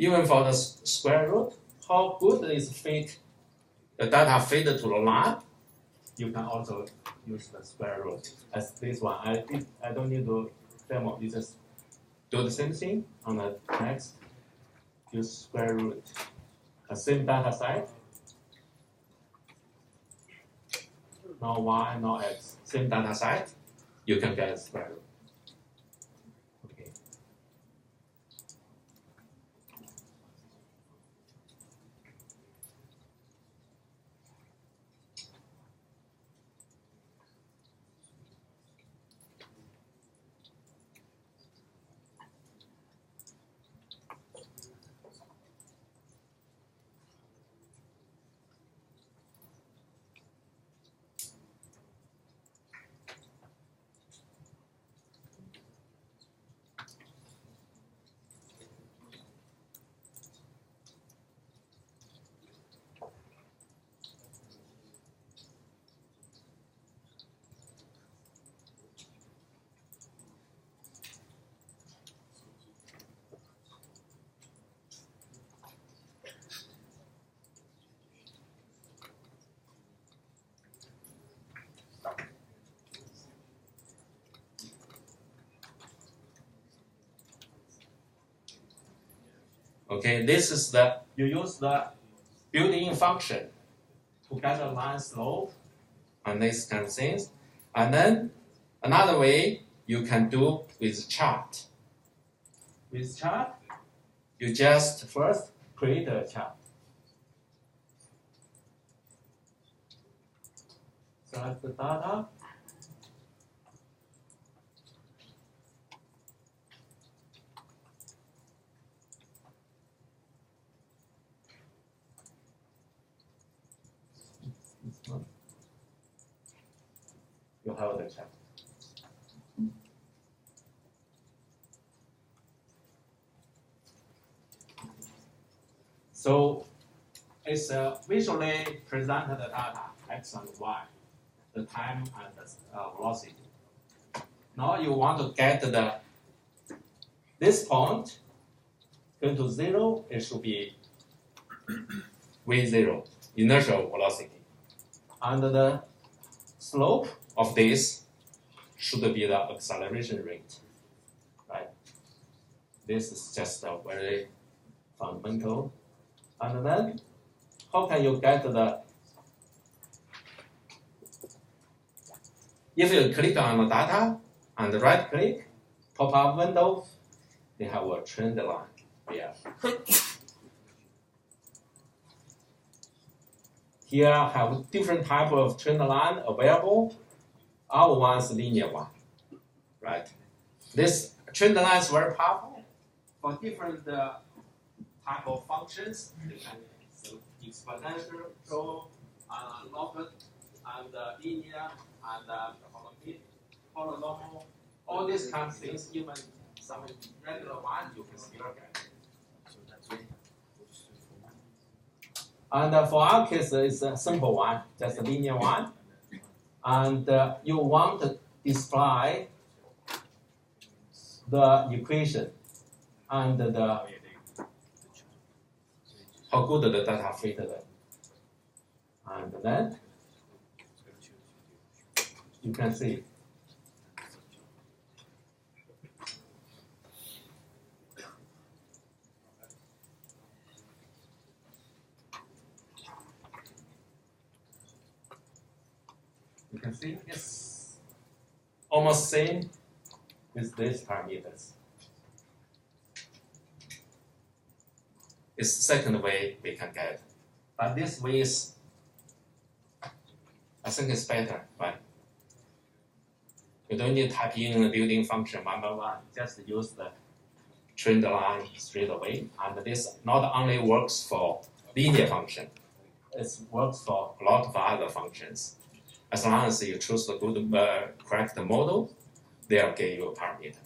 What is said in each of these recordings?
even for the square root, how good is fit the data fit to the line? You can also use the square root as this one. I don't need to demo. You just do the same thing on the next. Use square root. The same data set. No y, no x. Same data set. You can get square root. Okay. Okay, this is you use the built-in function to get a line slope and these kind of things. And then another way you can do with chart. With chart, you just first create a chart. Select the data. You have the chart. So it's visually presented the data, x and y, the time and the velocity. Now you want to get this point going to 0, it should be v0, inertial velocity. And the slope of this should be the acceleration rate, right? This is just a very fundamental. And then, how can you get if you click on the data and right click, pop-up window, they have a trend line here. Here I have different type of trend line available. Our one is linear one, right? This trend line is very powerful for different type of functions. So exponential, log, and linear, and polynomial. All these kind of things, even some regular one, you can still get. And for our case, it's a simple one, just a linear one. And you want to display the equation and how good the data fitted. And then you can see. You can see it's almost same with these parameters. It's the second way we can get it. But this way is, I think it's better, right? You don't need to type in the built-in function one by one. Just use the trend line straight away. And this not only works for linear function, it works for a lot of other functions. As long as you choose the good, correct model, they'll give you a parameter.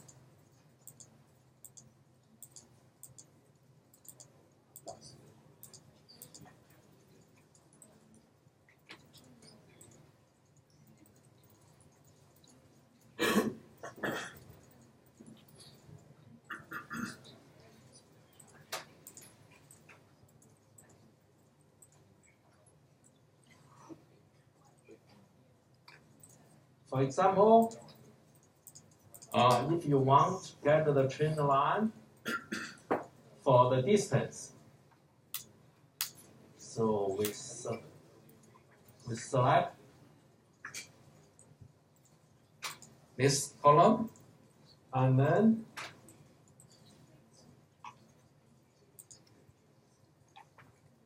For example, if you want to get the trend line for the distance, so we select this column, and then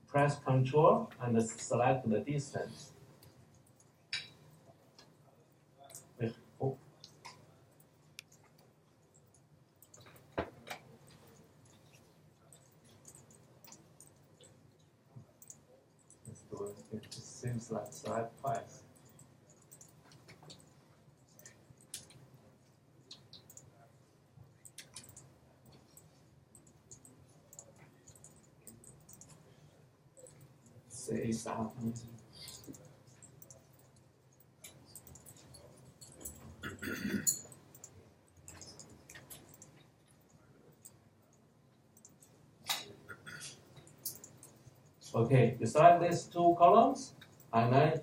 press Ctrl and select the distance. Oh. Let's do it. It seems like select twice. Say something. Okay, you select these two columns and then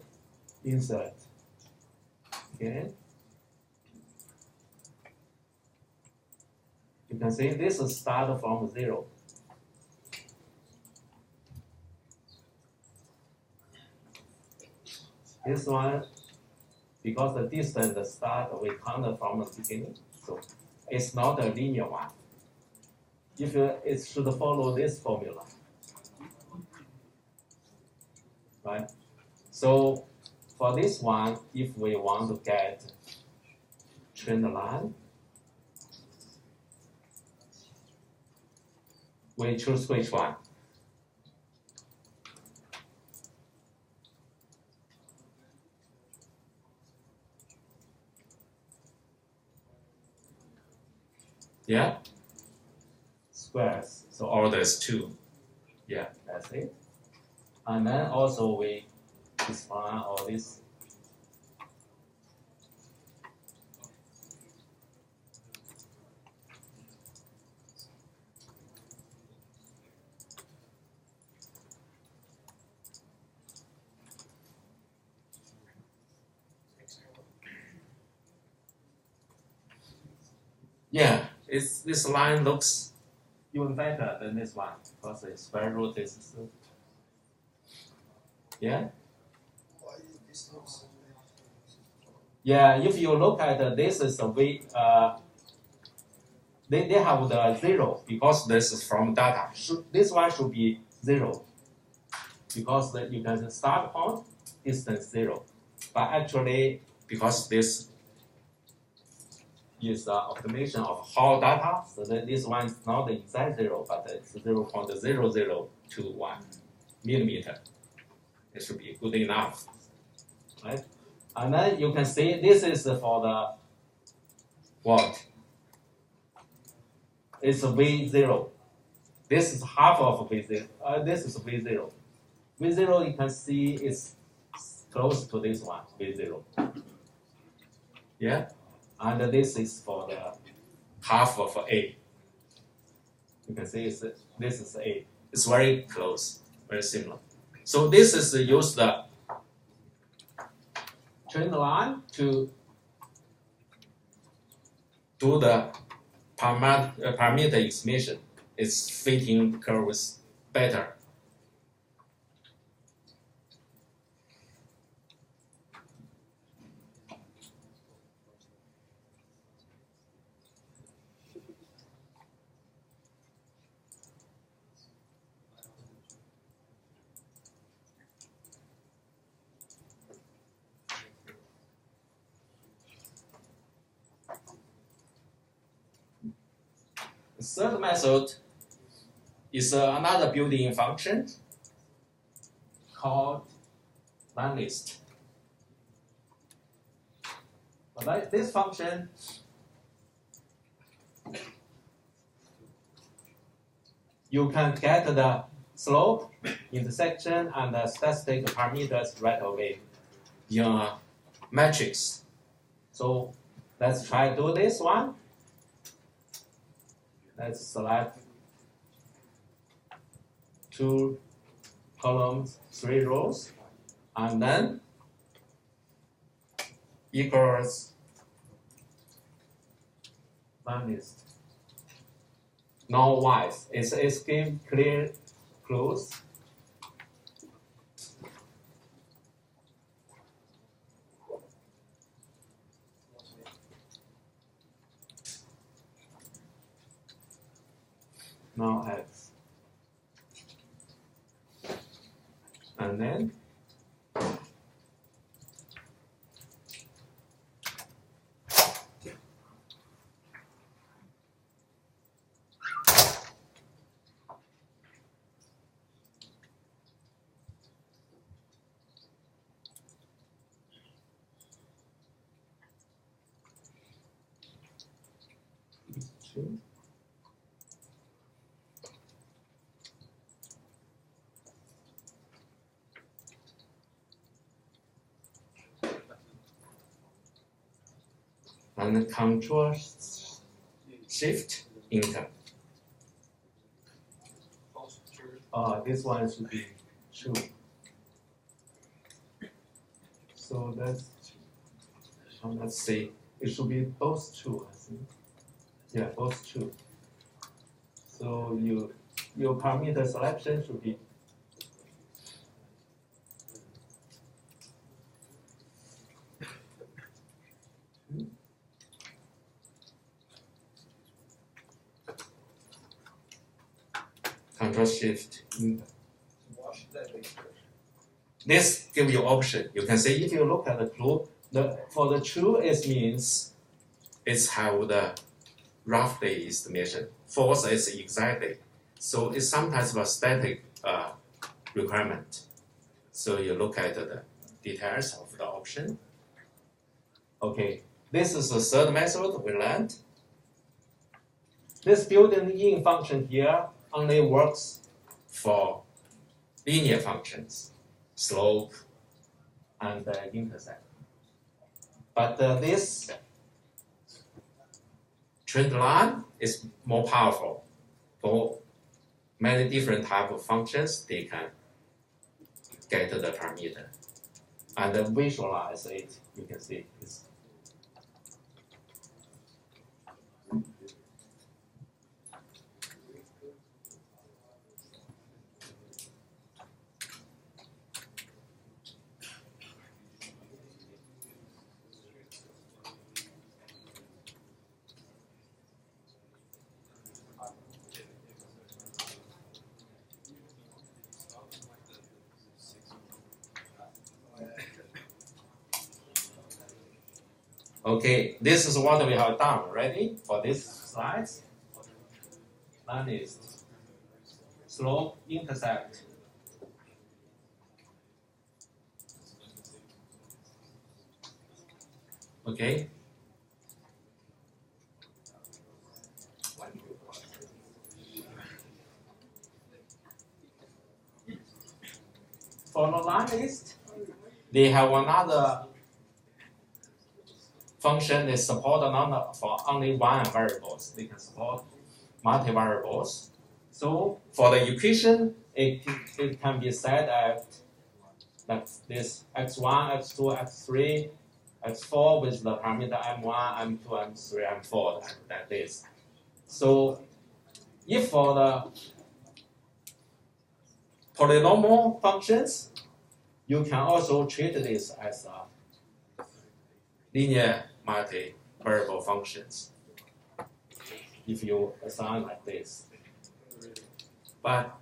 insert. Okay. You can see this is start from 0. This one, because the distance start we count from the beginning, so it's not a linear one. If it should follow this formula, right? So for this one, if we want to get trend line, we choose which one? Yeah? Squares. So order is 2. Yeah, that's it. And then also we define all this. Yeah, this line looks even better than this one because the square root is. Yeah? Yeah, if you look at this is a way, they have the 0 because this is from data. This one should be 0 because you can start point distance 0. But actually, because this is optimization of whole data, so that this one is not the exact 0, but it's 0.0021 millimeter. It should be good enough, right? And then you can see this is for the what? It's V0. This is half of V0. This is V0. V0 you can see is close to this one, V0. Yeah? And this is for the half of A. You can see this is A. It's very close, very similar. So this is use the trend line to do the parameter estimation. It's fitting curves better. The third method is another built-in function called line list. But this function you can get the slope, intersection, and the statistic parameters right away in a matrix. So let's try to do this one. Let's select 2 columns, 3 rows, and then equals line list. Now wise is clear close. Now X. And then two. And Control Shift Enter. This one should be true. So let's see. It should be both true, I think. Yeah, both true. So your parameter selection should be Control Shift Enter. This gives you option. You can say if you look at the clue, for the true it means it's how the roughly estimation. False is exactly. So it's sometimes a static requirement. So you look at the details of the option. Okay, this is the third method we learned. This built-in function here only works for linear functions, slope and intercept. But this trend line is more powerful. For many different type of functions, they can get the parameter. And visualize it, you can see it's okay, this is what we have done already for this slides. Line list, slope, intercept. Okay. For the line list, they have another function that support for only one variables. They can support multi variables. So for the equation, it can be set at like this x1, x2, x3, x4 with the parameter m1, m2, m3, m4 like this. So if for the polynomial functions, you can also treat this as a linear multi-variable functions if you assign like this. But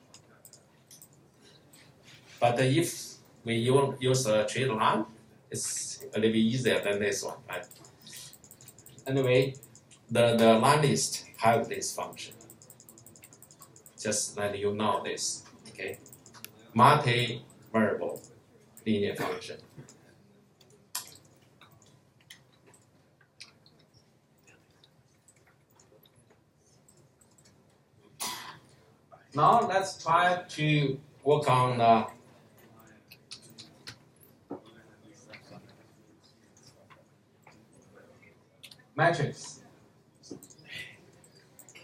if we use a trade line, it's a little bit easier than this one. Right? Anyway, the line list has this function. Just let you know this. Okay, multi-variable linear function. Now let's try to work on the matrix.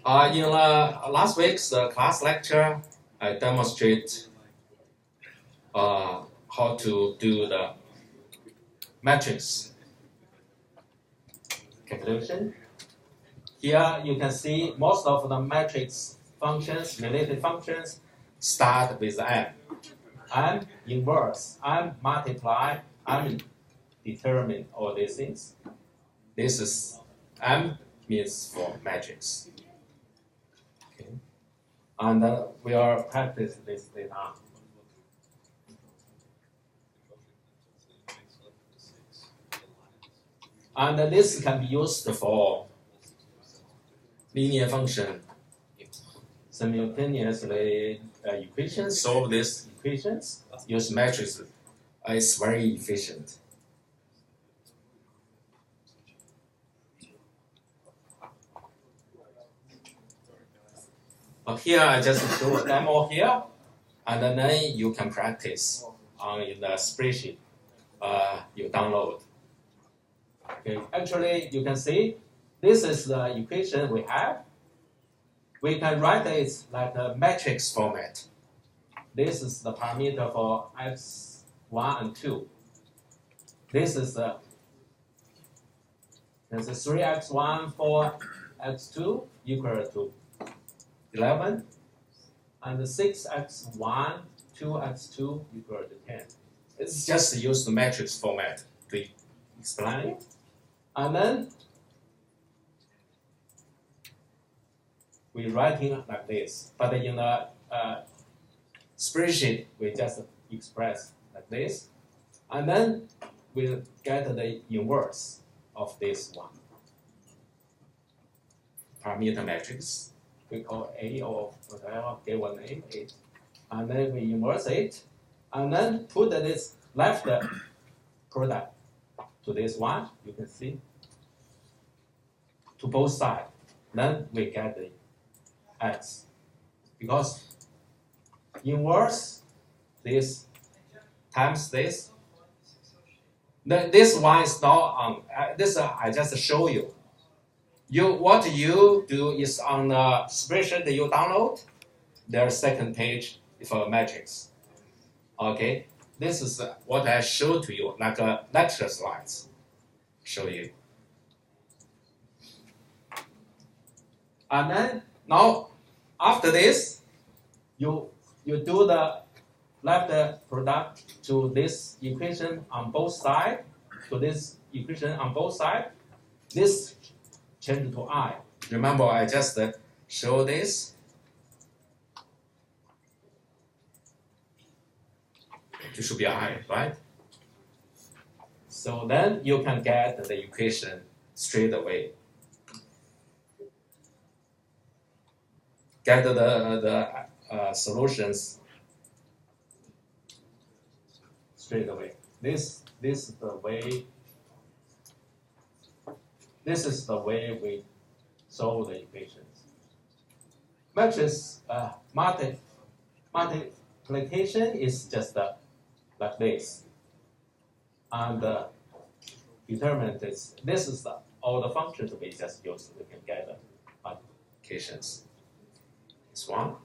In last week's class lecture, I demonstrate how to do the matrix inclusion. Here you can see most of the matrix functions, related functions, start with M. M inverse, M multiply, M determine all these things. This is M means for matrix. Okay. And we will practice this later on. And this can be used for linear function simultaneously equations, solve these equations, use matrices. It's very efficient. But here I just do a demo here, and then you can practice in the spreadsheet you download. Okay, actually you can see this is the equation we have. We can write it like a matrix format. This is the parameter for x1 and 2. This is 3x1, 4x2 equal to 11, and 6x1, 2x2 equal to 10. It's just use the matrix format to explain it. And then we writing like this, but in the spreadsheet we just express like this, and then we'll get the inverse of this one. Parameter matrix, we call A or whatever, give a name, it. And then we inverse it, and then put this left product to this one, you can see, to both sides. Then we get the x. Because inverse this times this. This one is not on, this I just show you. What you do is on the spreadsheet that you download, there's second page for matrix. Okay, this is what I showed to you, like lecture slides. Show you. And then now after this, you do the left product to this equation on both sides, to this equation on both sides. This change to I. Remember, I just show this. It should be I, right? So then you can get the equation straight away. Get the solutions straight away. This is the way. This is the way we solve the equations. Matrix multiplication is just like this, and determinant is this is all the functions we just use. We can get the multiplications. This one.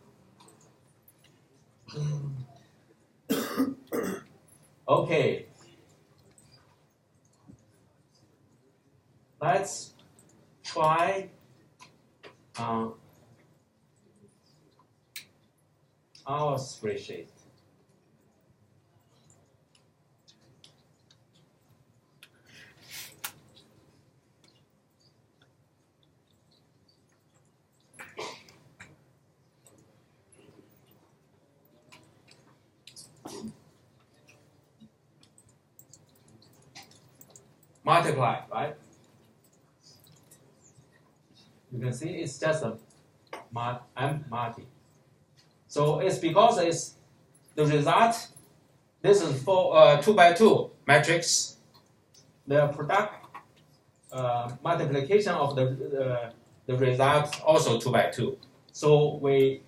Okay. Let's try our spreadsheet. Multiply, right? You can see it's just a M multi. So it's because it's the result. This is for 2 by 2 matrix. The product multiplication of the result also 2 by 2. So we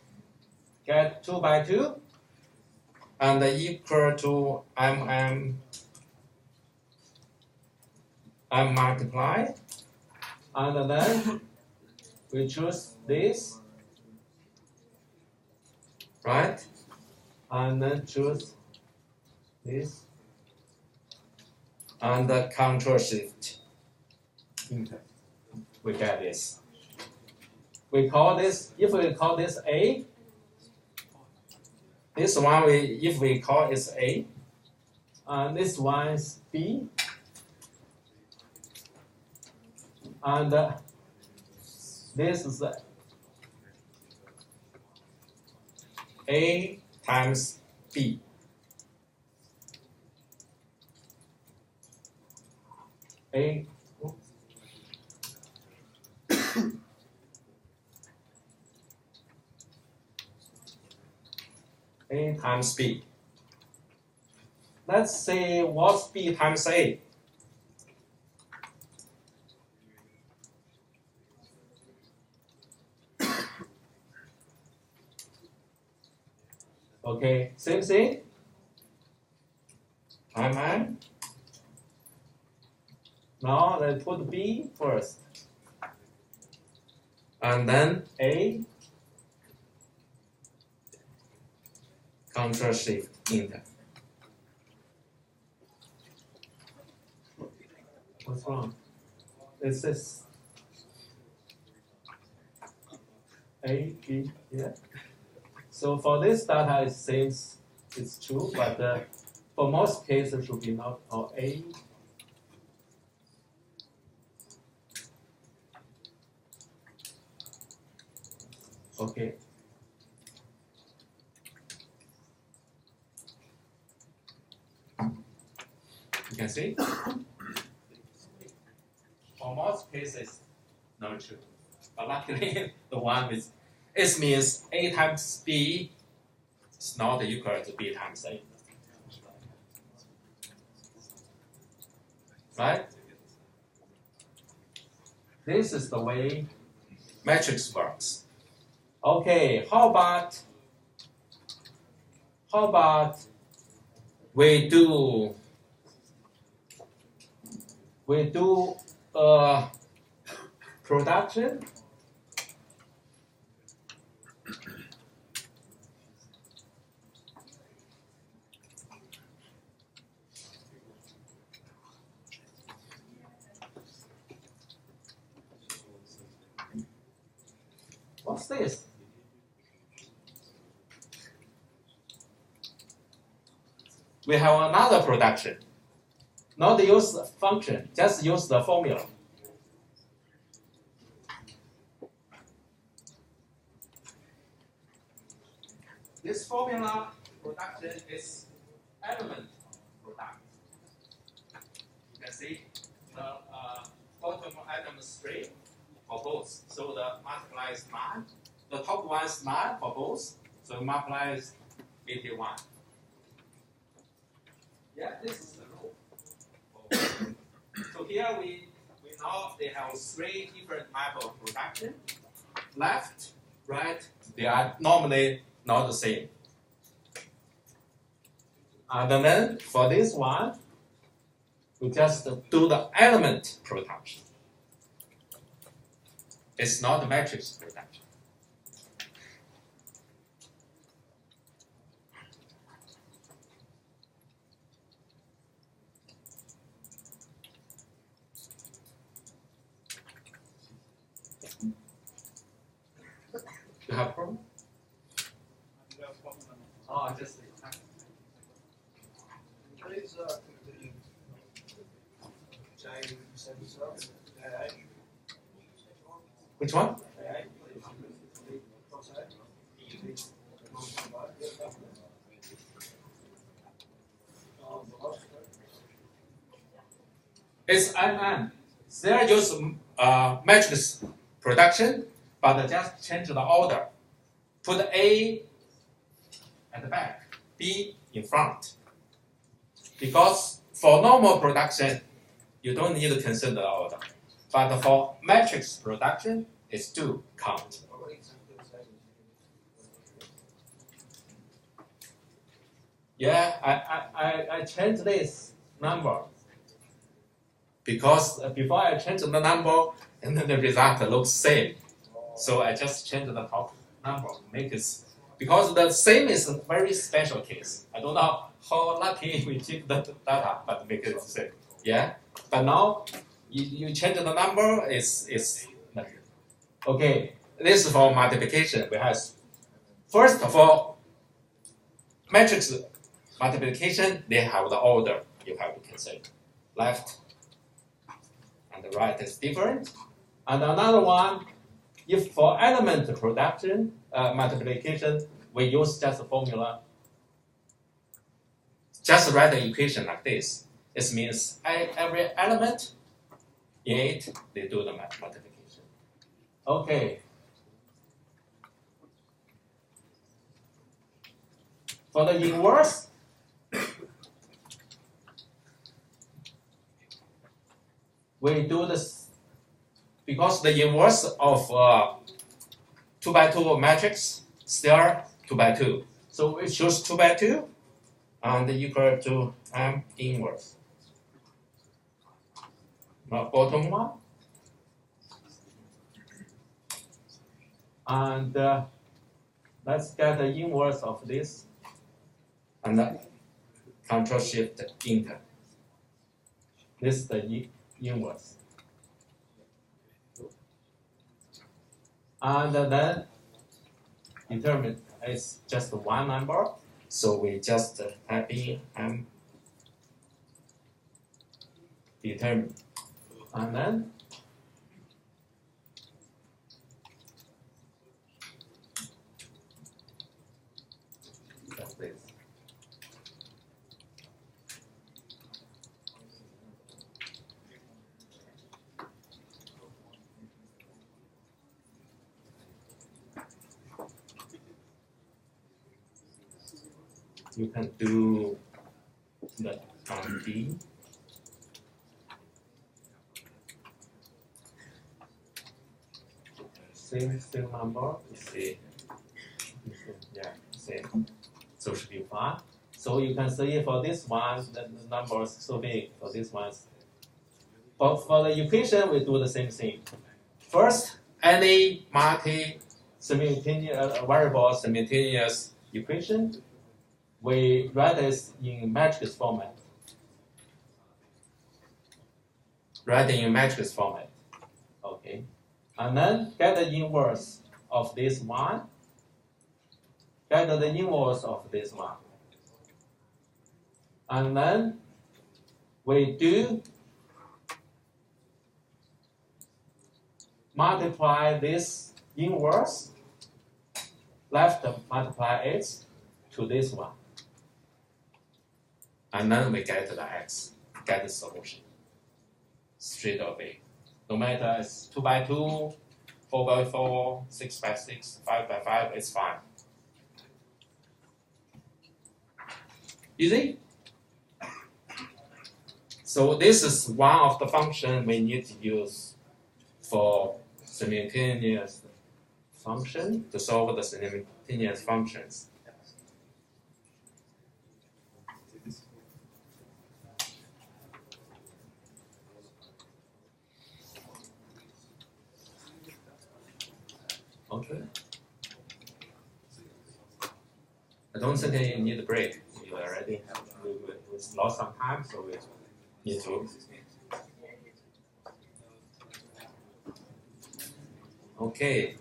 get 2 by 2 and equal to M multiply, and then we choose this, right? And then choose this, and Control Shift Enter. we get this. We call this, if we call this A, this one if we call it A, this one is B, and this is A times B. A A times B. Let's say what's B times A? Okay, same thing. Am. Now let's put B first. And then A Ctrl Shift Enter. What's wrong? It says A, B, yeah. So for this data, it seems it's true, but for most cases, it should be not or A. Okay. You can see? For most cases, not true. But luckily, the one with it means A times B is not equal to B times A. Right? This is the way matrix works. Okay, how about we do production. What's this? We have another production. Not use the function, just use the formula. This formula production is element product. You can see the bottom item is 3 for both. So the multiply is 9. The top one is 9 for both. So multiply is 81. Yeah, this is the rule. So here we know they have 3 different types of production. Left, right, they are normally not the same. And then for this one, we just do the element production. It's not the matrix production. You have a problem? Oh, just Please continue. Jay, you said yourself. which one? It's MM. They use matrix production, but just change the order. Put A at the back, B in front. Because for normal production, you don't need to consider the order. But for matrix production, it's do count. Yeah, I changed this number. Because before I change the number, and then the result looks same. So I just changed the top number, make it, because the same is a very special case. I don't know how lucky we keep the data, but make it the same. Yeah, but now you change the number, it's Okay, this is for multiplication. We have, first of all, matrix multiplication, they have the order you have to consider. Left and the right is different. And another one, if for element production, multiplication, we use just a formula. Just write the equation like this. It means every element in it, they do the multiplication. Okay. For the inverse, we do this because the inverse of 2 by 2 matrix still 2 by 2. So we choose 2 by 2 and equal to M inverse. Now bottom one. And let's get the inverse of this and Control Shift Enter. This is the inverse. And then determine it's just one number, so we just type in M determine, and then like this. You can do the D. Same number, you see. Yeah, same. So should be fine. So you can see for this one, the number is so big. For this one, for the equation, we do the same thing. First, any simultaneous variable simultaneous equation, we write this in matrix format. Okay. And then get the inverse of this one. Get the inverse of this one. And then we do multiply this inverse, left multiply it to this one. And then we get the x, get the solution straight away. No matter it's 2 by 2, 4 by 4, 6 by 6, 5 by 5, it's fine. Easy? So this is one of the functions we need to use for simultaneous function to solve the simultaneous functions. Okay. I don't think you need a break. You already have we lost some time, so we need to. Okay.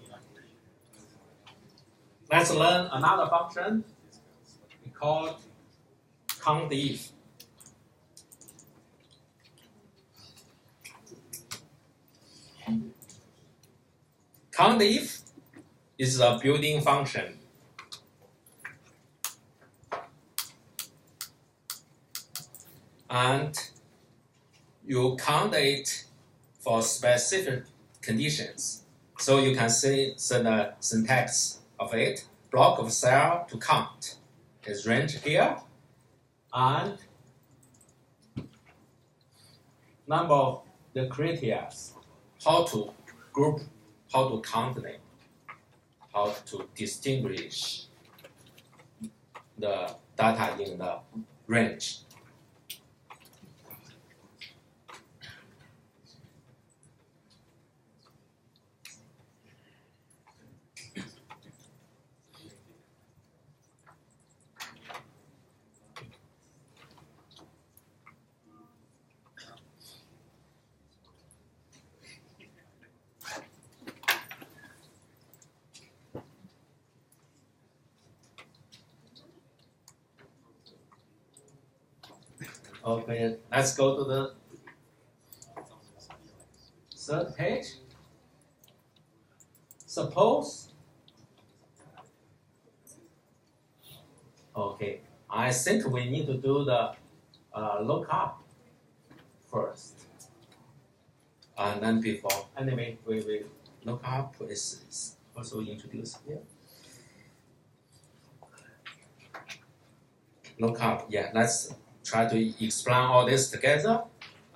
Let's learn another function. We call it COUNTIF. COUNTIF is a building function. And you count it for specific conditions. So you can see the syntax of it. Block of cell to count is range here, and number of the criteria, how to group, how to count them, how to distinguish the data in the range. Okay, let's go to the third page. Suppose, okay, I think we need to do the lookup first. And then before, anyway, we lookup is also introduced here. Lookup, yeah, let's try to explain all this together,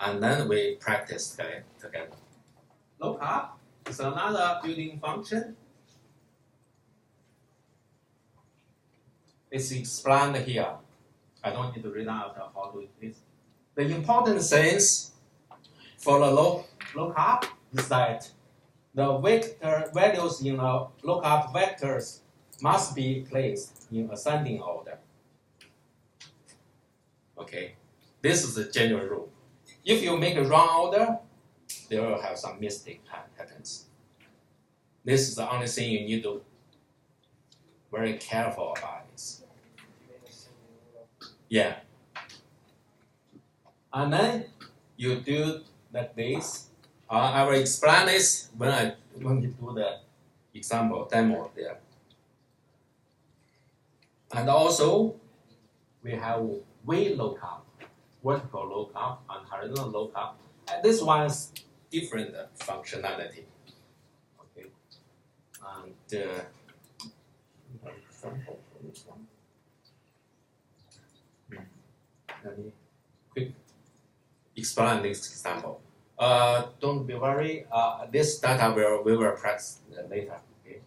and then we practice together. Lookup is another built-in function. It's explained here. I don't need to read out how to do this. The important things for the lookup is that the vector values in the lookup vectors must be placed in ascending order. Okay, this is the general rule. If you make a wrong order, there will have some mistake happens. This is the only thing you need to be very careful about this. Yeah. And then you do like this. I will explain this when we do the example demo there. And also, we have VLOOKUP, vertical lookup, and horizontal lookup. And this one is different functionality. Okay. And example for this one. Let me quick explain this example. Don't be worried. This data we will practice later. Okay.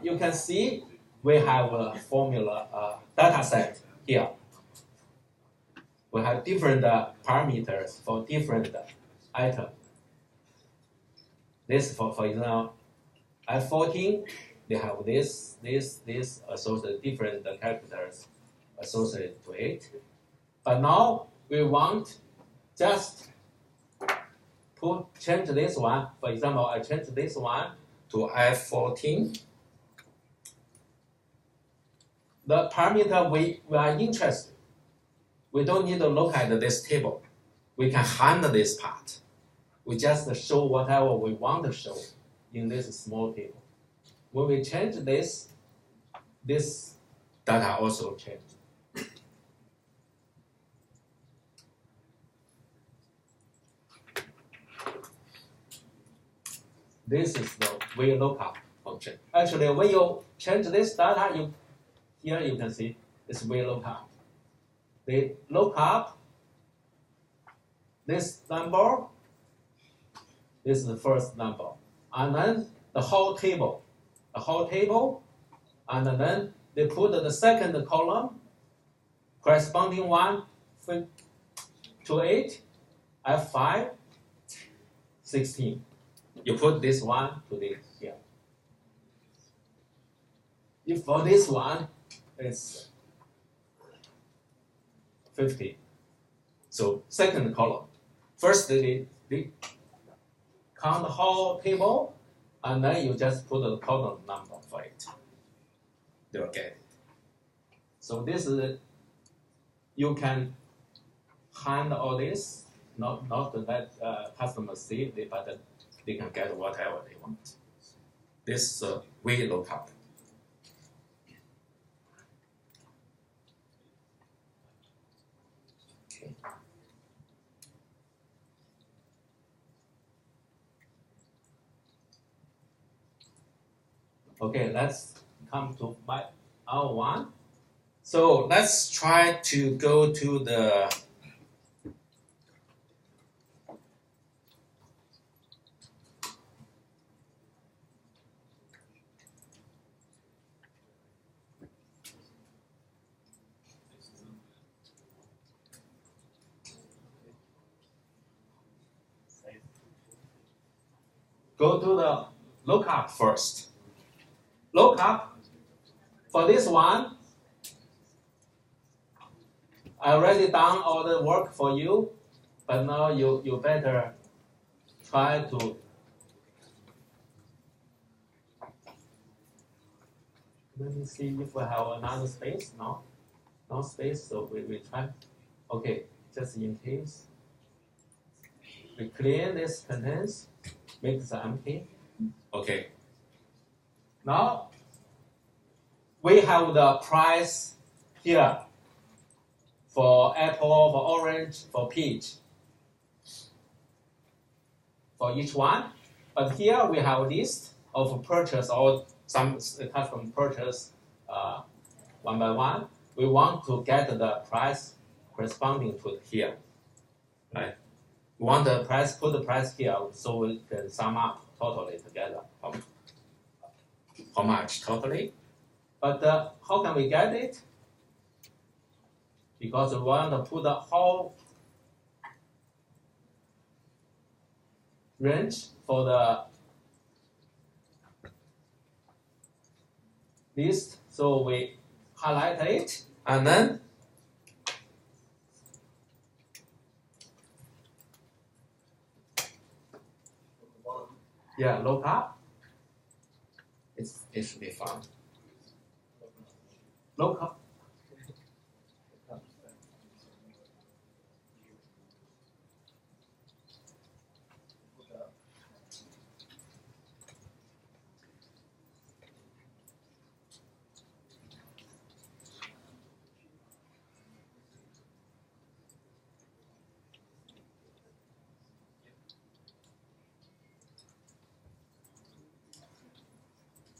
You can see we have a formula data set here. We have different parameters for different items. This, for example, F14, they have this associated different characters associated to it. But now we want just change this one. For example, I change this one to F14. The parameter we are interested, we don't need to look at this table. We can handle this part. We just show whatever we want to show in this small table. When we change this data also changes. This is the VLOOKUP function. Actually, when you change this data, here you can see it's VLOOKUP. They look up this number. This is the first number, and then the whole table, and then they put the second column, corresponding one to 8, F5, 16. You put this one to this here. If for this one, it's 50. So second column. First they count the whole table, and then you just put the column number for it. They will get it. So this is, you can handle all this, not to let customers see it, but they can get whatever they want. This is VLOOKUP. Okay, let's come to our one. So let's try to go to the lookup first. Lookup, for this one, I already done all the work for you, but now you better try to. Let me see if we have another space. No space, so we try. Okay, just in case. We clear this contents, make it empty. Okay. Now we have the price here for apple, for orange, for peach, for each one. But here we have a list of purchase or some custom purchase one by one. We want to get the price corresponding to here, right? We want the price, put the price here, so we can sum up totally together. How much totally? But how can we get it? Because we want to put the whole range for the list. So we highlight it and then look up. It should be fun. Look up.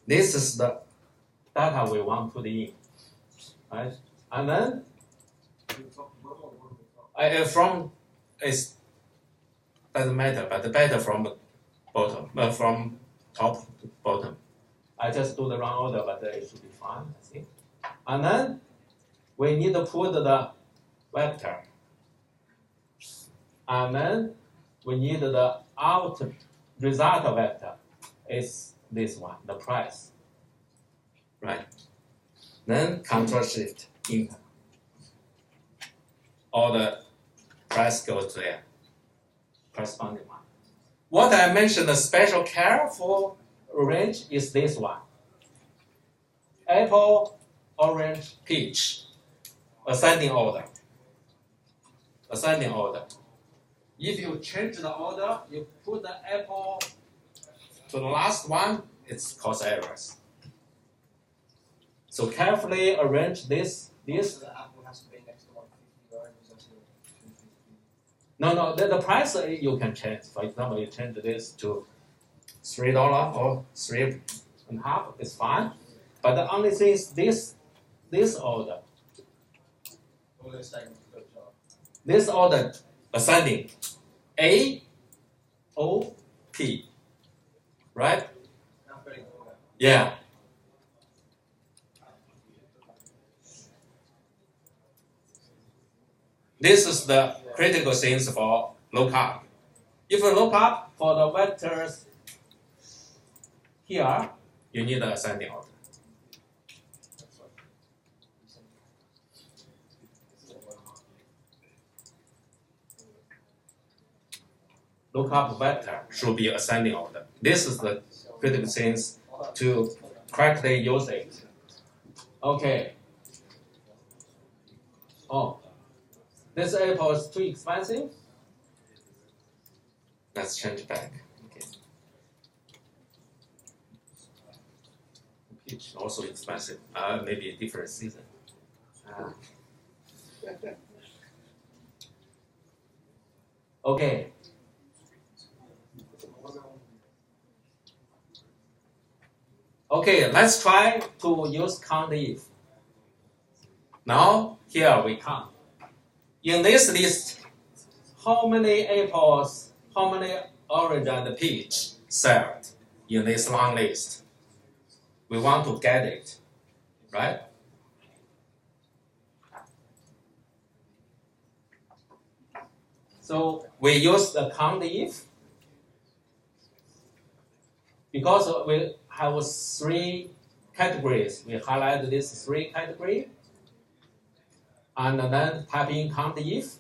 This is the data we want to put in, right? And then from it doesn't matter, but better from bottom, from top to bottom. I just do the wrong order, but it should be fine, I think. And then we need to put the vector, and then we need the out result vector is this one, the price, right? Then Control Shift Enter. All the price goes to there, corresponding one. What I mentioned, the special care for range is this one. Apple, orange, peach, ascending order. Ascending order. If you change the order, you put the apple to the last one, it's cause errors. So carefully arrange this. So the apple has to be next to 150, right? Is that 250? No, the price you can change. For example, you change this to $3 or $3.50, it's fine. But the only thing is this order. Well, they're saying good job. This order ascending A O P. Right? Alphabetical. Yeah. This is the critical things for lookup. If you look up for the vectors here, you need the ascending order. Lookup vector should be ascending order. This is the critical things to correctly use it. Okay. Oh, this apple is too expensive. Let's change back. Okay. Peach also expensive. Maybe a different season. Okay. Okay, let's try to use count if. Now, here we count. In this list, how many apples, how many orange and peach served in this long list? We want to get it, right? So we use the count if because we have 3 categories. We highlight these 3 categories and then type in count if.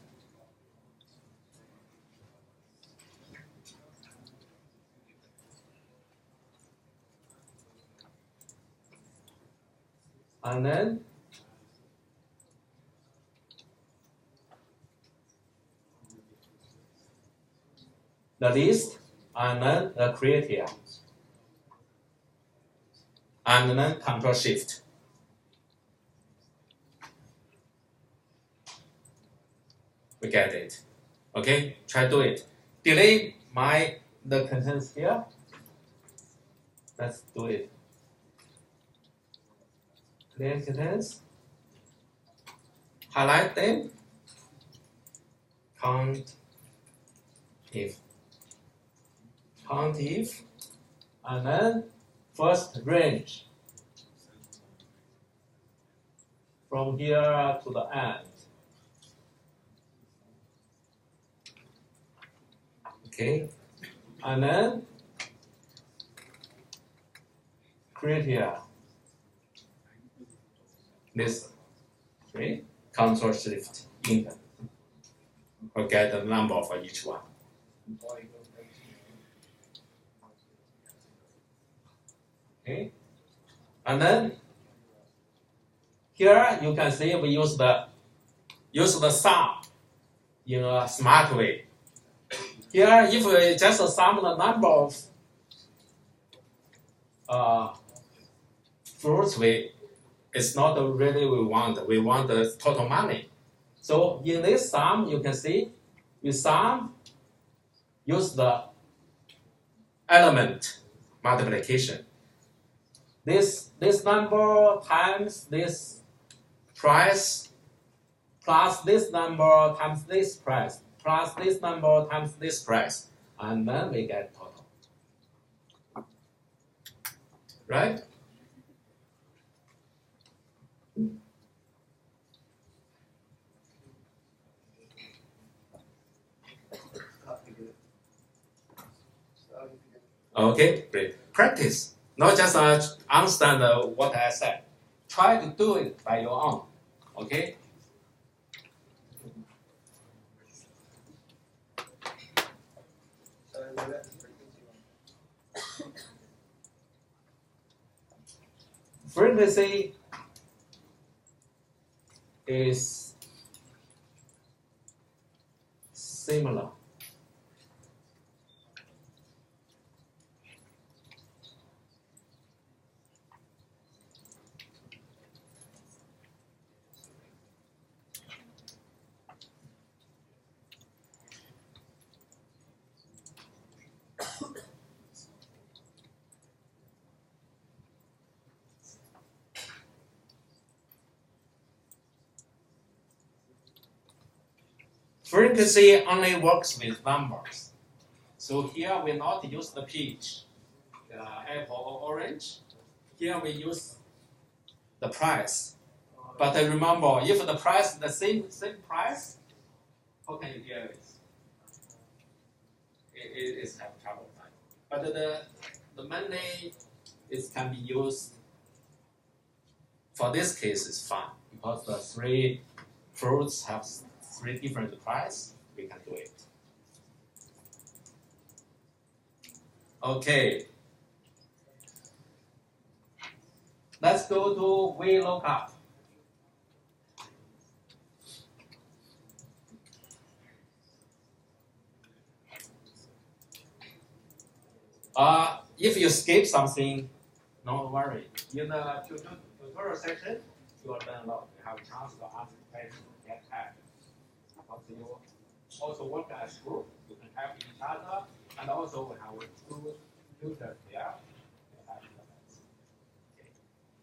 And then the list, and then the create here, and then Control Shift. We get it. Okay, try do it. Delete the contents here. Let's do it. Clear contents. Highlight them. Count if, and then first range from here to the end. Okay, and then create here this three, Control Shift Enter. We'll get the number for each one. Okay, and then here you can see we use the sum in a smart way. Here, if we just sum the number of fruits, it's not really we want. We want the total money. So in this sum, you can see we use the element multiplication. This number times this price plus this number times this price plus this number times this price, and then we get total. Right? Okay, great. Practice. Not just understand what I said. Try to do it by your own. Okay? Frequency is similar. Frequency only works with numbers. So here we not use the peach, apple or orange. Here we use the price. But remember, if the price is the same price, how can you get it? It is have trouble. But the money can be used for this case is fine because the three fruits have three different prices. We can do it. Okay. Let's go to VLOOKUP. If you skip something, don't worry. In the tutorial section, you will learn a lot. You have a chance to ask questions, get help. You also work as a group. You can help each other, and also we have two tutors there.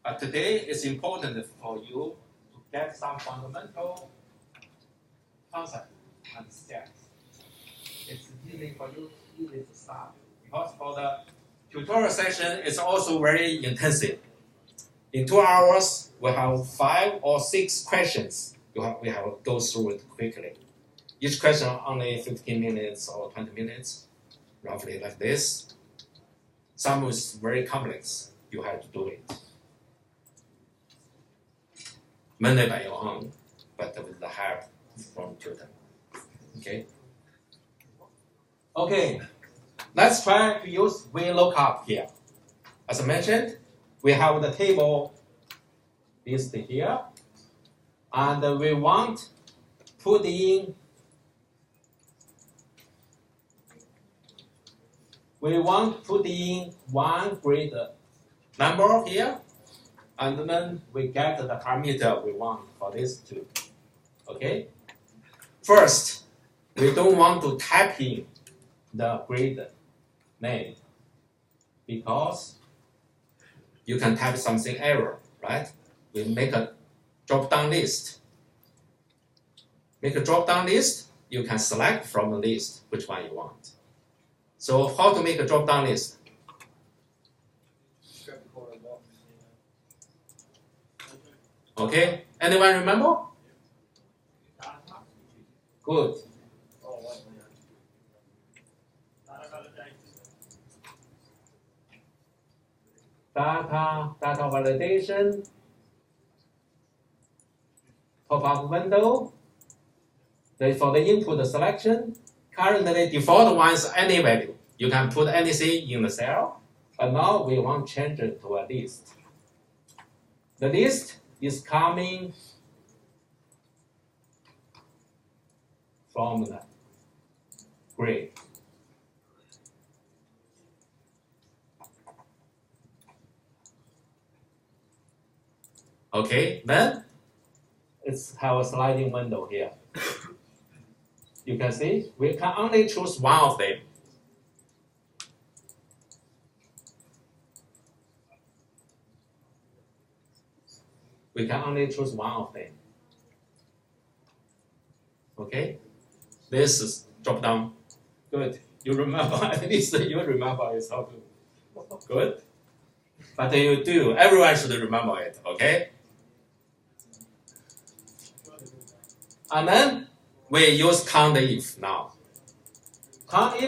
But today it's important for you to get some fundamental concepts and steps. It's easy for you to start. Because for the tutorial session, it's also very intensive. In 2 hours, we have 5 or 6 questions. We have to go through it quickly. Each question only 15 minutes or 20 minutes, roughly like this. Some is very complex. You have to do it. Mainly by your own, but with the help from tutor. Okay. Okay. Let's try to use VLOOKUP here. As I mentioned, we have the table listed here, and we want to put in we want to put in one grid number here, and then we get the parameter we want for this too. Okay? First, we don't want to type in the grid name because you can type something error, right? We make a drop-down list. Make a drop-down list, you can select from the list which one you want. So how to make a drop-down list? Okay, anyone remember? Good. Data validation, pop-up window. For the input selection, currently default one is any value. You can put anything in the cell, but now we want to change it to a list. The list is coming from the grid. Okay, then it's have a sliding window here. You can see we can only choose one of them. We can only choose one of them. Okay, this is drop down. Good. You remember, at least you remember it's how to. Good. But you do. Everyone should remember it. Okay. And then we use count if now. Count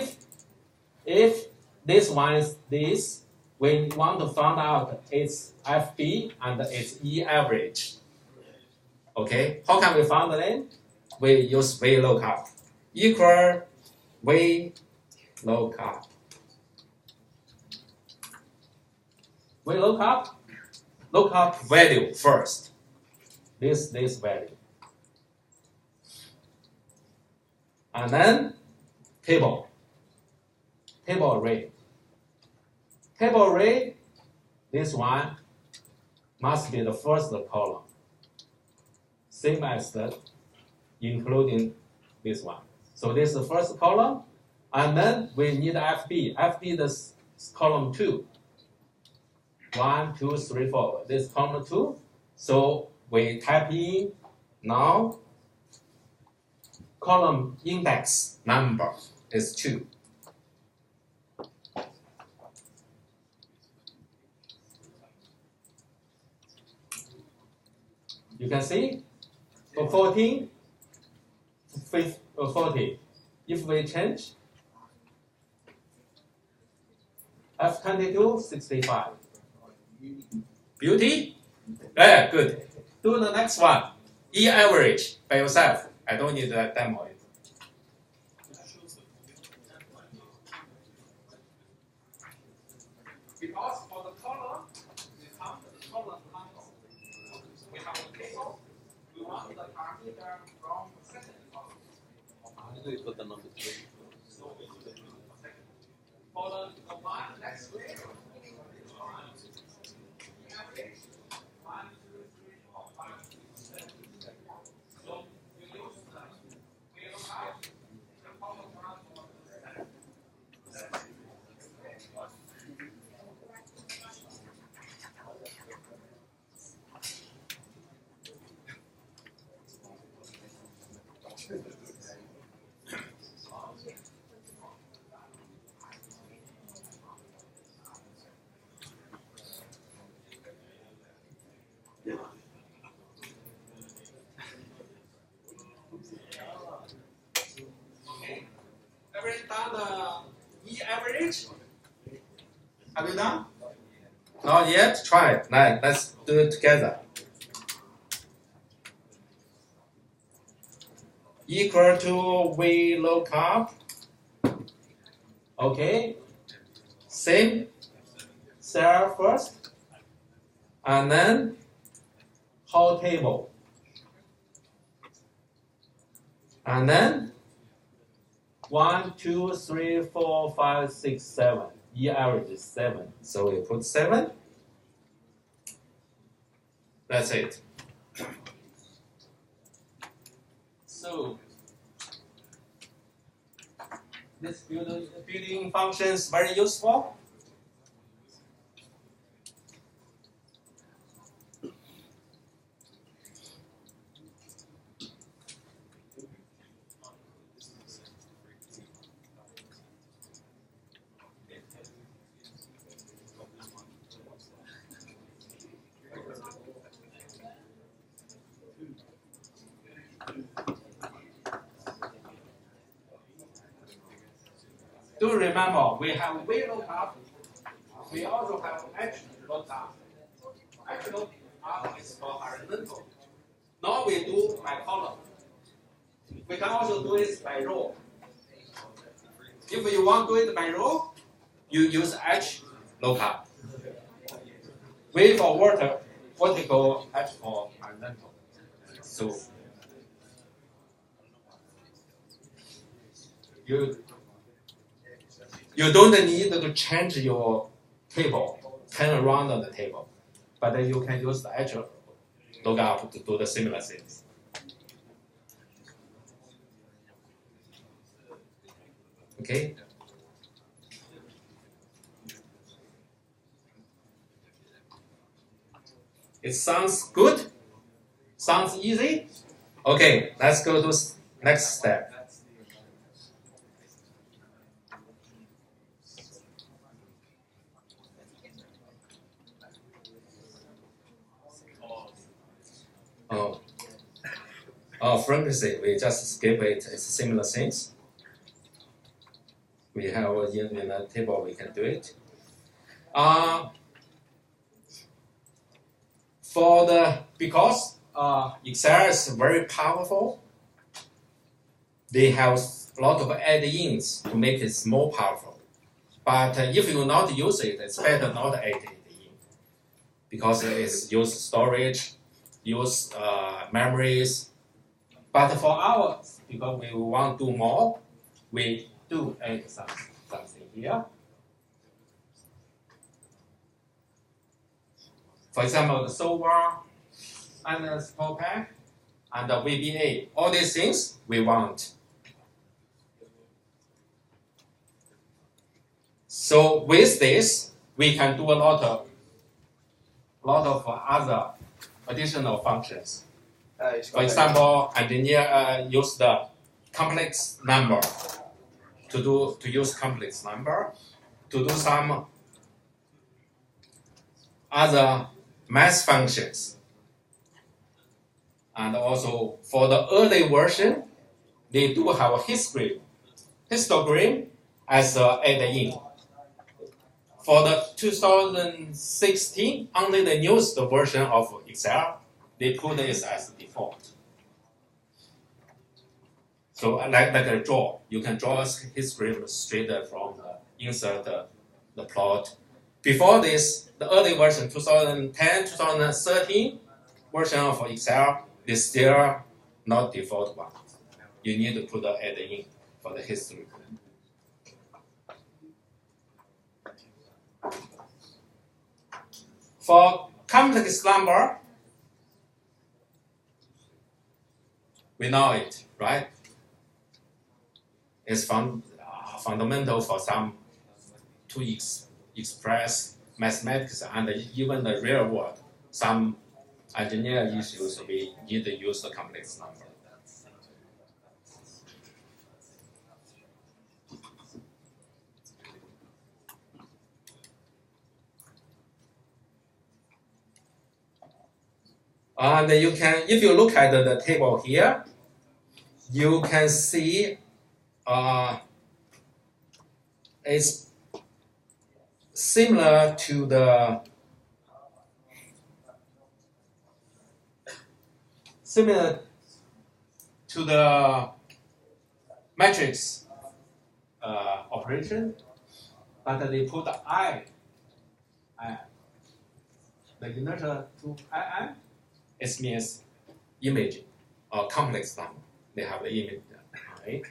if this one is this, we want to find out its FB and its E average. Okay, how can we find them? We use VLOOKUP equal VLOOKUP. VLOOKUP, look up value first. This value. And then table array. Table array, this one must be the first column. Same as the including this one. So this is the first column, and then we need FB. FB is column 2. 1, 2, 3, 4. This is column 2. So we type in now. Column index number is 2. You can see for 14, 40. If we change F22, 65. Beauty? Yeah, good. Do the next one. E average by yourself. I don't need to demo it. Because for the column, we count the column number. We have a table. We want the parameter from the second column. So we do the second. For the one next way, average 1, 2, 3, 4, 5, 6, 7. So you use the VLOOKUP, the column number. Everyone done the E average? Have you done? Not yet? Try it. Let's do it together. Equal to VLOOKUP. Okay. Same cell first. And then whole table. And then 1, 2, 3, 4, 5, 6, 7. E average is 7. So we put 7. That's it. So this building function is very useful. Do remember, we have VLOOKUP. We also have HLOOKUP. HLOOKUP is for horizontal. Now we do by column. We can also do it by row. If you want to do it by row, you use HLOOKUP. V for vertical, H for horizontal. So you don't need to change your table, turn around the table, but then you can use the actual lookup to do the similar things. Okay. It sounds good. Sounds easy. Okay, let's go to next step. Frequency, we just skip it. It's similar things. We have in the table, we can do it. Because Excel is very powerful, they have a lot of add-ins to make it more powerful. But if you not use it, it's better not add it in, because it's use storage, use memories. But for ours, because we want to do more, we do add something here. For example, the Solver and the Spellpack and the VBA, all these things we want. So with this, we can do a lot of other additional functions. For example, engineer use the complex number to use complex number to do some other math functions. And also for the early version, they do have a histogram as an add-in. For the 2016, only the newest version of Excel, they put this as default. So like a draw, you can draw a histogram straight from the insert the plot. Before this, the early version, 2010, 2013 version of Excel, is still not default one. You need to put the add-in for the history. For complex number, we know it, right? It's fundamental for some to express mathematics and even the real world. Some engineer issues, we need to use the complex number. And you can, if you look at the table here, you can see it's similar to the matrix operation, but they put I. The inertia to I. It means image or complex number. They have the image, right?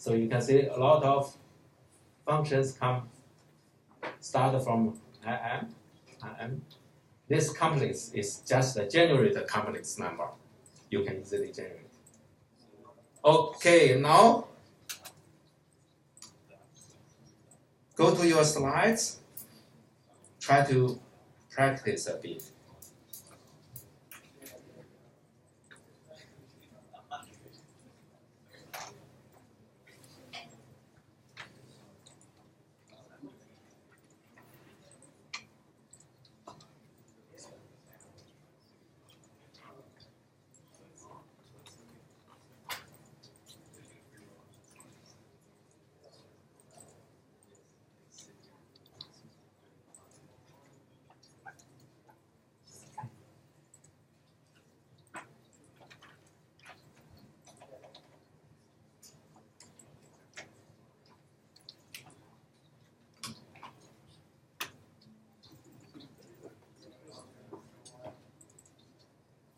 So you can see a lot of functions start from IM. This complex is just a generated complex number. You can easily generate. Okay, now go to your slides. Try to practice a bit.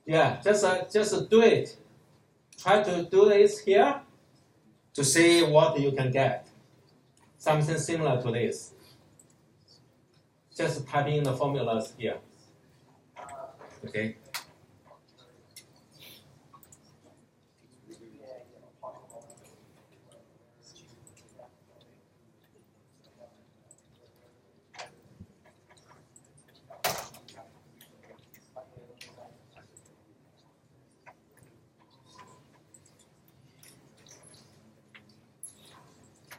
Yeah, just do it. Try to do this here to see what you can get. Something similar to this. Just type in the formulas here. Okay.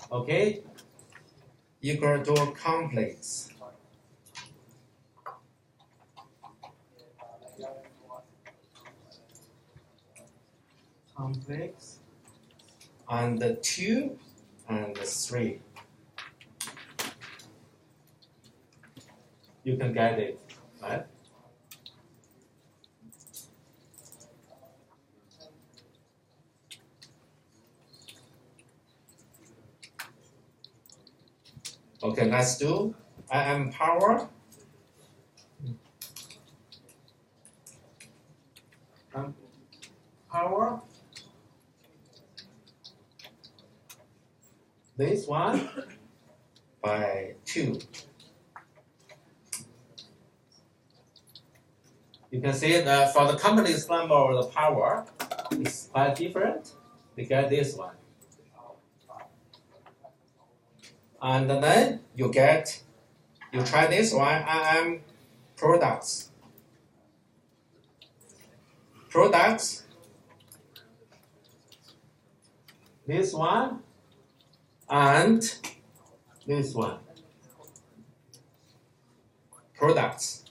Okay. Equal to complex. Complex. And 2 and 3. You can get it, right? Okay, let's do IM power. Power. This one by 2. You can see that for the complex number of the power, it's quite different. We get this one. And then you try this one, IM products. Products. This one and this one. Products.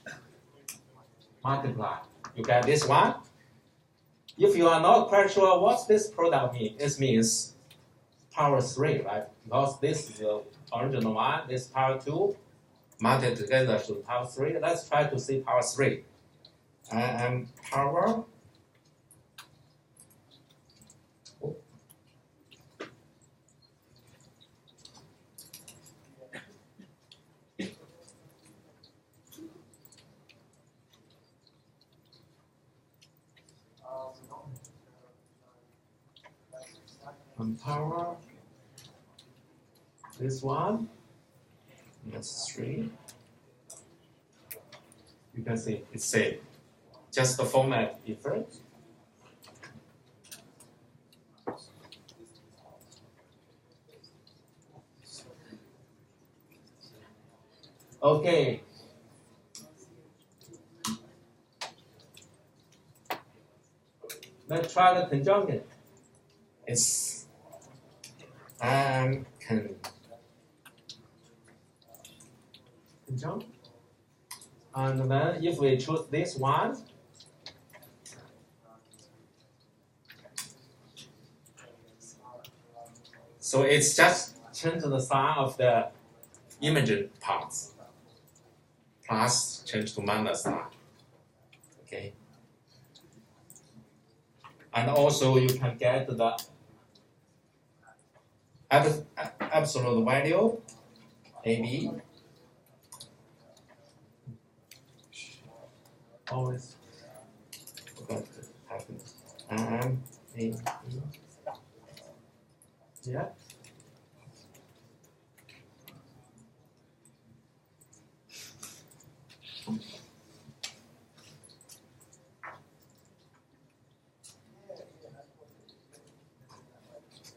Multiply. You get this one. If you are not quite sure what this product means, it means power 3, right? Because this is the original one, this power 2, multiplied together to power 3. Let's try to see power 3. And power. And power. This one. That's 3. You can see it's same. Just the format different. Okay. Let's try the conjugate. It's conjunct. And then if we choose this one, so it's just change the sign of the image parts. Plus change to minus sign. Okay. And also you can get the absolute value, AB. Always forgot to happen. AB. Yeah.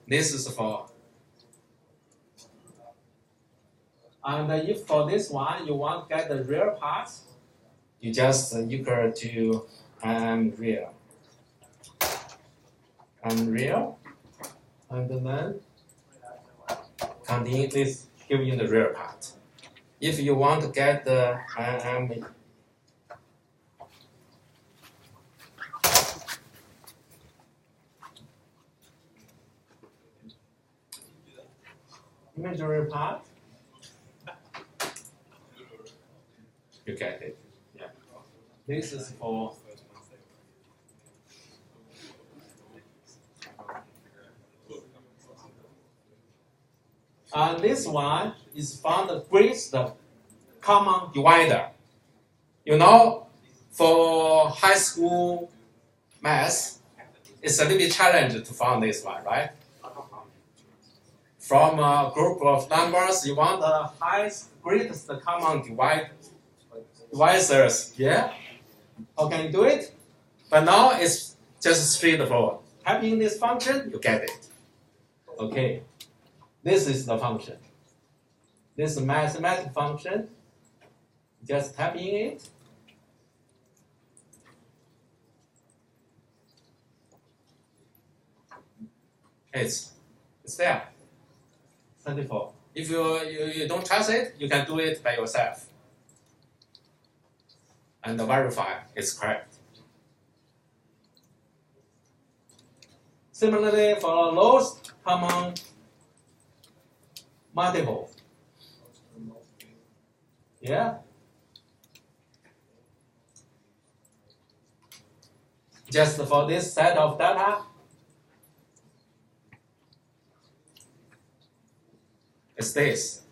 This is for, and if for this one you want to get the real parts, you just equal to real, and then continue this give you the real part. If you want to get the imaginary part, you get it. Yeah. This is for and this one is found the greatest common divider. You know, for high school math, it's a little bit challenging to find this one, right? From a group of numbers, you want the greatest common divisors. Yeah? How can you do it? But now it's just straightforward. Type in this function, you get it. Okay. This is the function. This is a mathematical function. Just type in it. It's there. 34. If you don't trust it, you can do it by yourself. And verify it's correct. Similarly, for lowest common multiple. Yeah. Just for this set of data, it's this.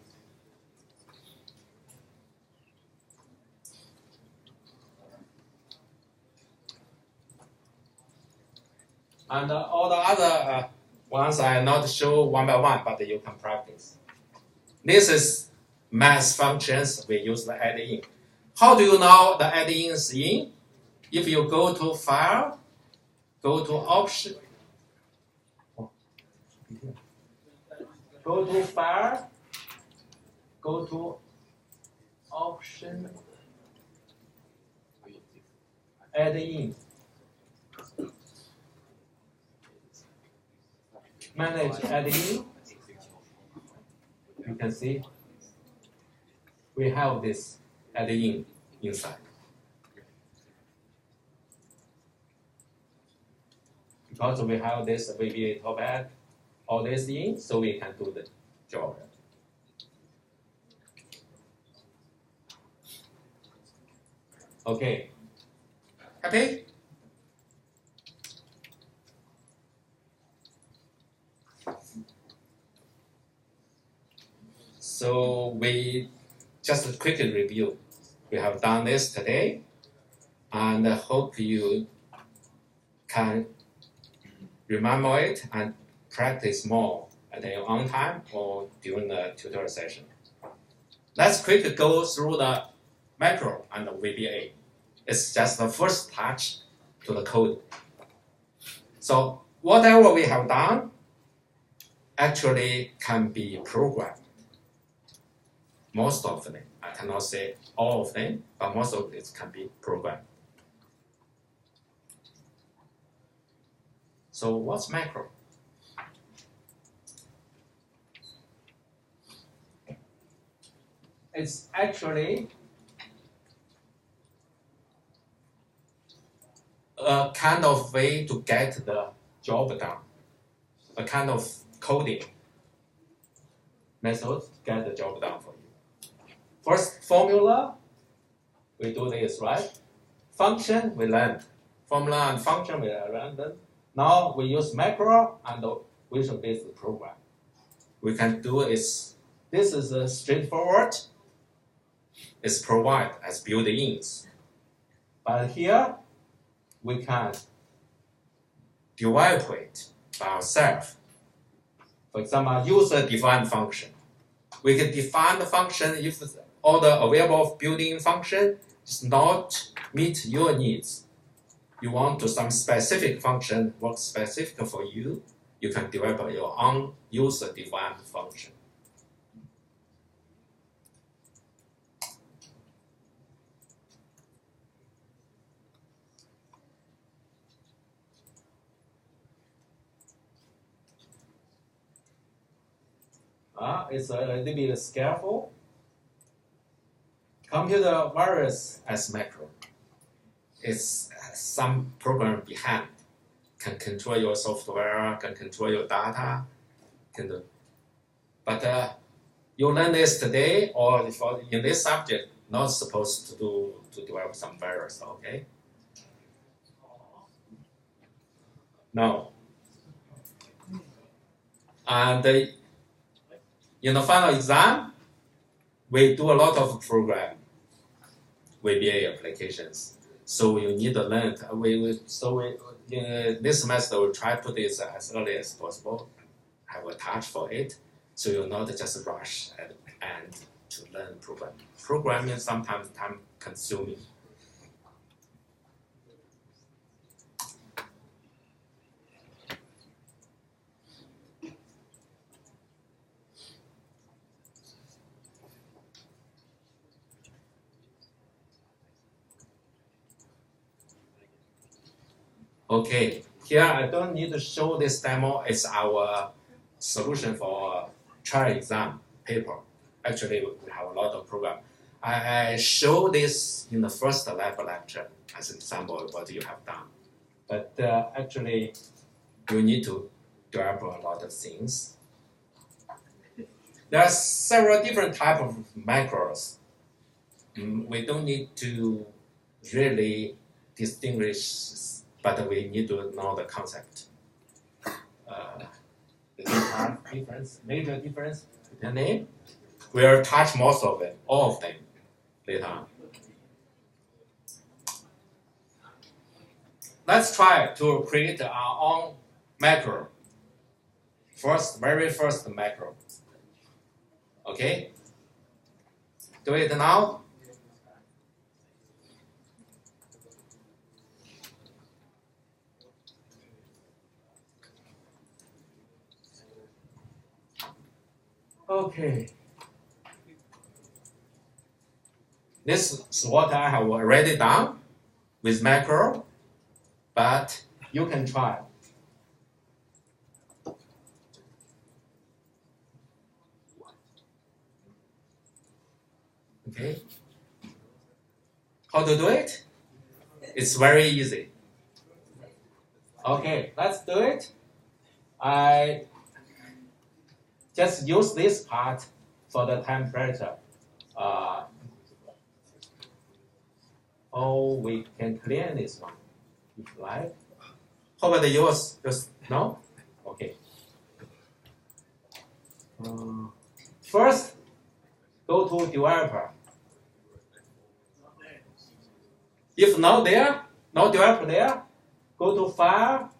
And all the other ones I not show one by one, but you can practice. This is math functions we use the add in. How do you know the add in is in? If you go to File, go to Option, go to File, go to Option, Add in, Manage Add in. You can see we have this add in inside. Because we have this VBA top add, all this in, so we can do the job. Okay. Happy? So we just quickly review. We have done this today, and I hope you can remember it and practice more at your own time or during the tutorial session. Let's quickly go through the macro and the VBA. It's just the first touch to the code. So whatever we have done actually can be programmed. Most of them, I cannot say all of them, but most of it can be programmed. So what's macro? It's actually a kind of way to get the job done, a kind of coding method to get the job done for you. First formula, we do this, right? Function, we learned. Formula and function, we learned. Now we use macro and visual-based program. We can do is, this is straightforward. It's provided as built-ins. But here, we can develop it by ourselves. For example, user-defined function. We can define the function if all the available built-in function it's not meet your needs, you want to some specific function work specific for you, you can develop your own user-defined function. It's a little bit careful. Computer virus as macro. It's some program behind can control your software, can control your data, but you learn this today or in this subject, not supposed to develop some virus, okay? No. And in the final exam, we do a lot of program, VBA applications. So you need to learn. In this semester, we try to put this as early as possible, have a touch for it, so you're not just rush at the end to learn programming. Programming is sometimes time consuming. Okay, here I don't need to show this demo. It's our solution for trial exam paper. Actually, we have a lot of program. I show this in the first lab lecture as an example of what you have done. But actually, you need to develop a lot of things. There are several different types of macros. We don't need to really distinguish, but we need to know the concept. The difference, major difference, depending. We'll touch most of them, all of them, later on. Let's try to create our own macro. Very first macro. Okay? Do it now. Okay. This is what I have already done with macro, but you can try. Okay. How to do it? It's very easy. Okay, let's do it. I just use this part for the temperature. Or we can clear this one, if you like. How about yours? Just no? Okay. First, go to developer. If not there, no developer there, go to file,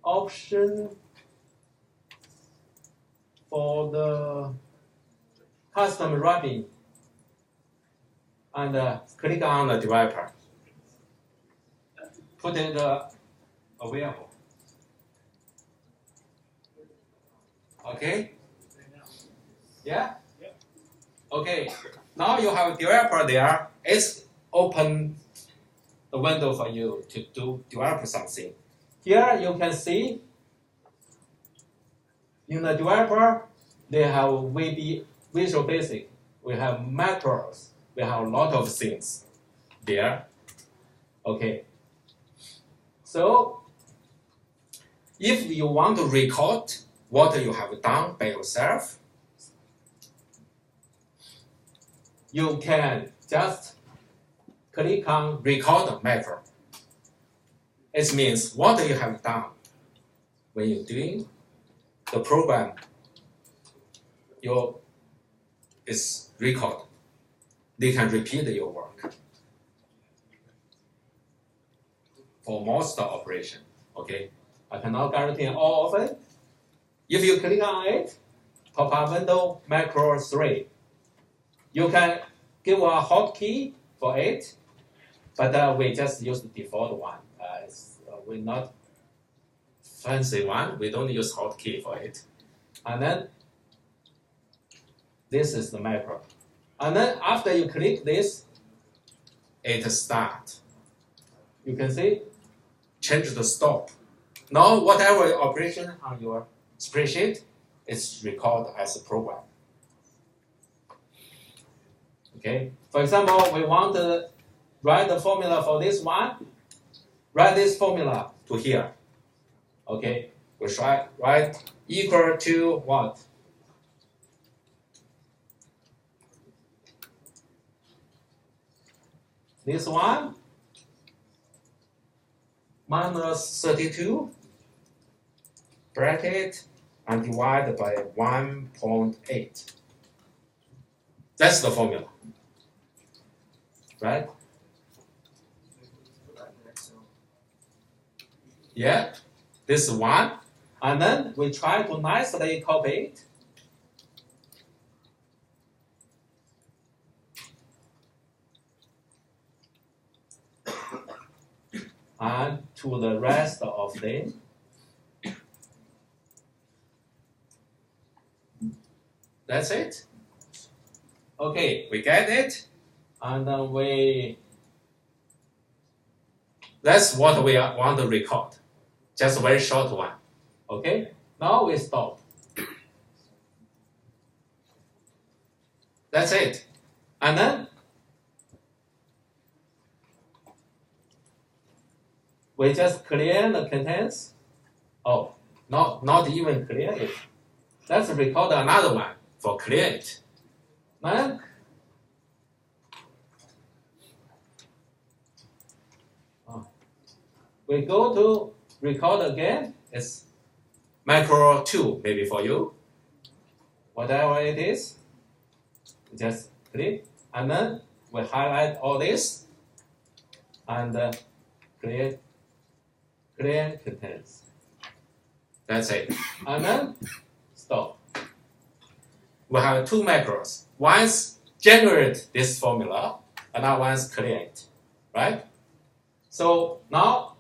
option for the custom wrapping, and click on the developer. Put it available. Okay? Yeah? Okay. Now you have a developer there. It's open the window for you to develop something. Here you can see in the developer, they have Visual Basic. We have macros. We have a lot of things there. Okay. So, if you want to record what you have done by yourself, you can just click on Record Macro. It means what you have done when you're doing the program, is recorded. They can repeat your work for most operation. Okay, I cannot guarantee all of it. If you click on it, pop-up window macro 3. You can give a hotkey for it, but we just use the default one. We're not fancy one. We don't use hotkey for it. And then this is the macro. And then after you click this, it starts. You can see, change the stop. Now whatever operation on your spreadsheet is recorded as a program. Okay. For example, we want to write the formula for this one. Write this formula to here. Okay. We write equal to what? This one minus 32 bracket and divide by 1.8. That's the formula, right? Yeah, this one, and then we try to nicely copy it. And to the rest of them. That's it. Okay, we get it, and then that's what we want to record. Just a very short one. Okay, now we stop. That's it. And then we just clear the contents. Oh, not even clear it. Let's record another one for clear it. Then we go to record again. It's macro 2 maybe for you. Whatever it is, just click, and then we highlight all this and clear contents. That's it. And then stop. We have two macros. One's generate this formula, another one's clear it, right? So now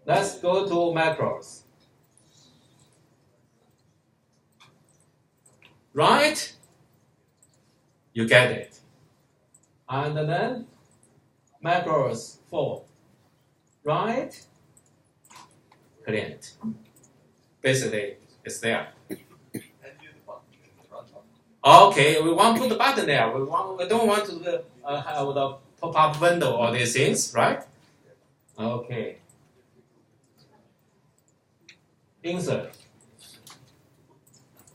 let's go to macros. Right? You get it. And then macros 4. Right? Clear it. Basically, it's there. Okay, we want to put the button there. We don't want to have the pop-up window or these things, right? Okay. Insert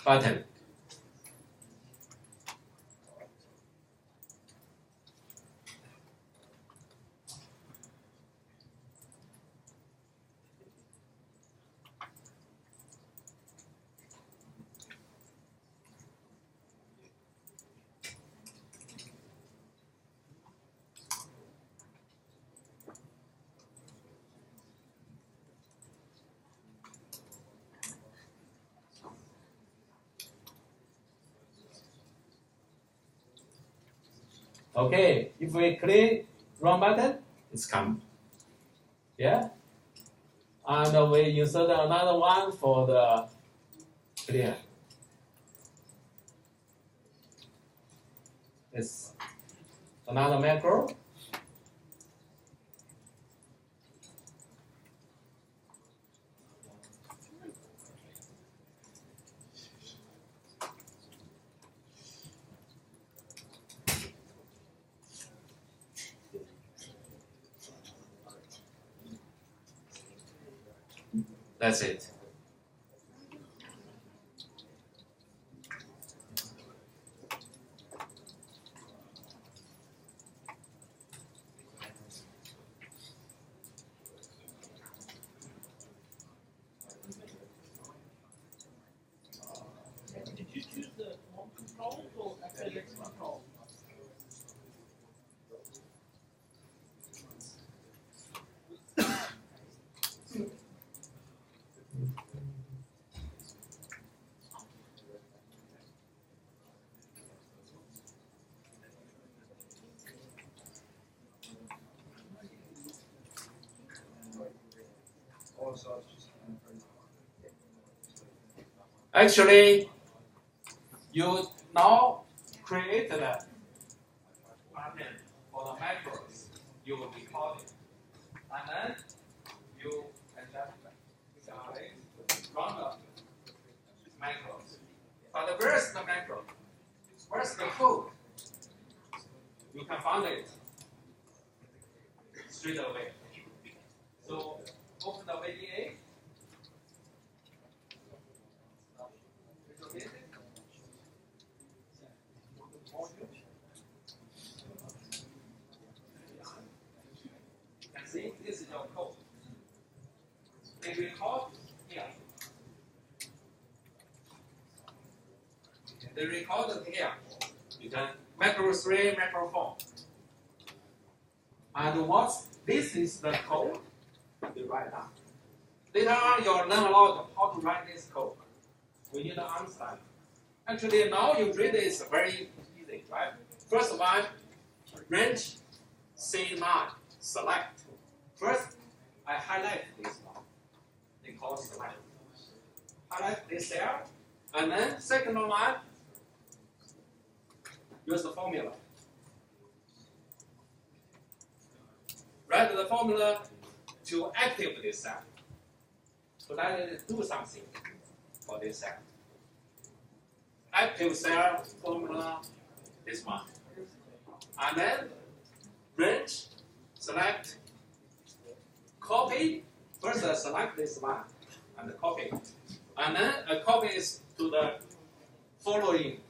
button. Okay, if we click run button, it's come. Yeah? And we insert another one for the clear. It's another macro. That's it. Did you choose the home control or FedEx control? so it's just kind of very Actually, you now create the pattern for the macros. You will record it. And then you adjust the run the macros. But where's the macro? Where's the code? You can find it straight away. So open the VBA. You can see this is your code. They record here. They recorded here. You can macro 3, macro 4. And this is the code you write down. Later on, you'll learn a lot how to write this code. We need to understand. Actually, now you read it, it's very easy, right? First one, range C9, select. First, I highlight this one. They call select. Highlight this cell. And then, second one, use the formula. Write the formula to activate this cell. So let it do something for this cell. Active cell formula, this one. And then range, select, copy. First select this one and copy. And then a copy is to the following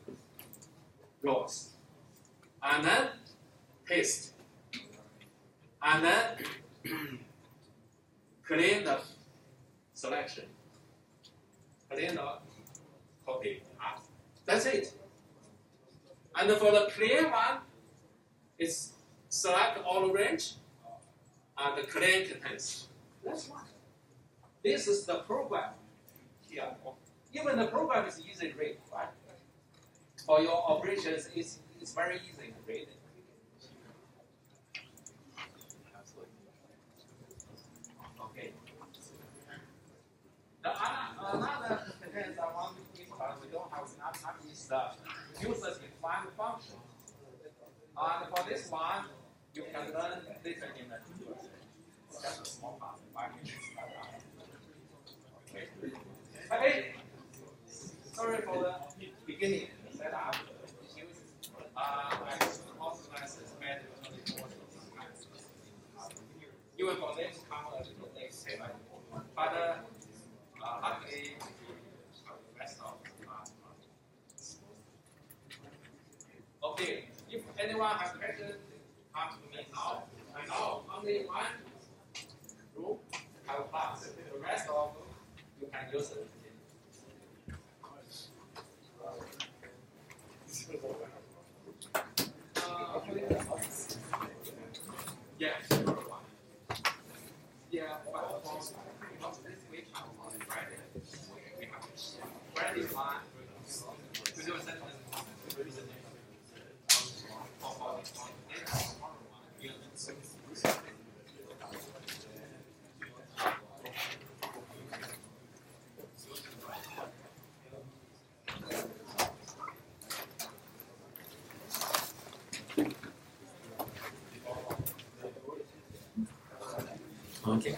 rows. And then paste. And then clean the selection. Clean the copy. That's it. And for the clean one, it's select all range and clean contents. That's one. This is the program here. Even the program is easy to read, right? For your operations, it's very easy to read. Okay. Another contents I want to keep, but we don't have enough time, is the user-defined function. And for this one, you can learn later in the tutorial. It's just a small part, 5 minutes. Okay. Sorry for the beginning setup issues. I also spend even for this come a little late, but luckily the rest of okay. If anyone has questions, come to me now. I know only one group have class. The rest of you can use it. Yeah, yeah, but not this week on Friday. We have Friday one. We do a session. Okay.